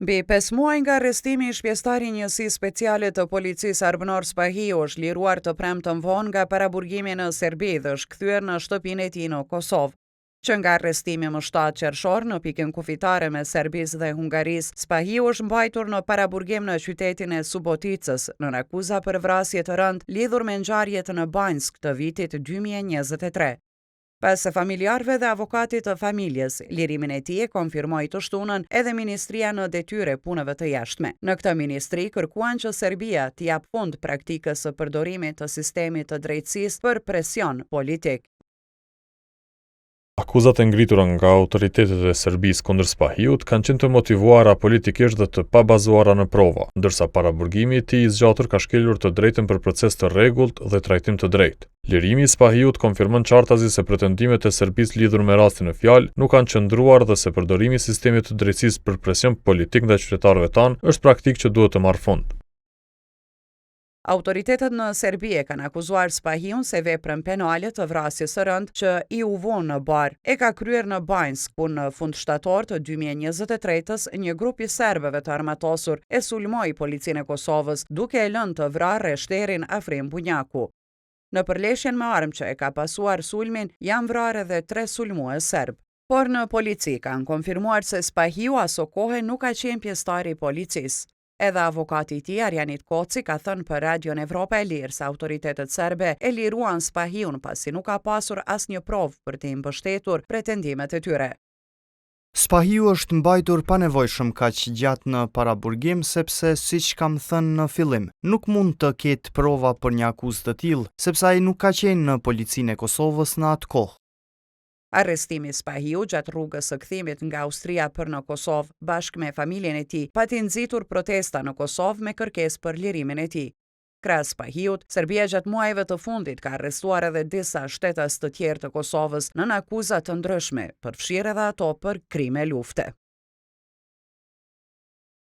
Mbi 5 muaj nga arrestimi, shpjestari i njësisë speciale të policisë Arbënor Spahiu është liruar të premten vonë nga paraburgimi në Serbi dhe është kthyer në shtëpinë e tij në Kosovë. Që nga arrestimi më 7 qershor në pikën kufitare me Serbisë dhe Hungarisë, Spahiu është mbajtur në paraburgim në qytetin e Suboticës nën akuza për vrasje të rënd lidhur me ngjarjet në Banjsk të vitit 2023. Pas se familjarëve dhe avokatit të familjes, lirimin e tij e konfirmoi të shtunën edhe Ministria në Detyre Punëve të Jashtme. Në këtë ministri kërkuan që Serbia t'i jap fund praktikës së përdorimit të sistemit të drejtësisë për presion politik. Akuzat e ngritura nga autoritetet e Serbisë kundër Spahiut kanë qenë të motivuara politikisht dhe të pabazuara në prova, ndërsa paraburgimi i tij i zgjatur ka shkelur të drejtën për proces të rregullt dhe trajtim të drejtë. Lirimi i Spahiut konfirmon qartazi se pretendimet e Serbisë lidhur me rastin në fjalë nuk kanë qëndruar dhe se përdorimi i sistemit të drejtësisë për presion politik ndaj qytetarëve tanë është praktikë që duhet të marrë fund. Autoritetet në Serbi e kanë akuzuar Spahiun se veprën penale të vrasjes së rënd që i u vonë në bar e ka kryer në Banjsk, ku në fund shtator të 2023-s një grup i serbëve të armatosur e sulmoi policinë e Kosovës duke e lënë të vrarë rreshterin Afrim Bunjaku. Në përleshjen me armë që e ka pasuar sulmin, janë vrarë edhe 3 sulmues serb. Por në polici kanë konfirmuar se Spahiu aso kohë nuk ka qenë pjesëtar i policisë. Edhe avokati i tij, Arjanit Koci, ka thënë për Radion Evropa e Lirë se autoritetet serbe e liruan Spahiun pasi nuk ka pasur asnjë provë për të mbështetur pretendimet e tyre. Spahiu është mbajtur panevojshëm kaq gjatë në paraburgim sepse, siç kam thënë në fillim, nuk mund të ketë prova për një akuzë të tillë, sepse ai nuk ka qenë në policinë e Kosovës në atë kohë. Arrestimi i Spahiu gjatë rrugës së kthimit nga Austria për në Kosovë bashkë me familjen e tij pati nxitur protesta në Kosovë me kërkesë për lirimin e tij. Krahas Spahiut, Serbia gjatë muajve të fundit ka arrestuar edhe disa shtetas të tjerë të Kosovës nën akuza të ndryshme, përfshirë edhe ato për krime lufte.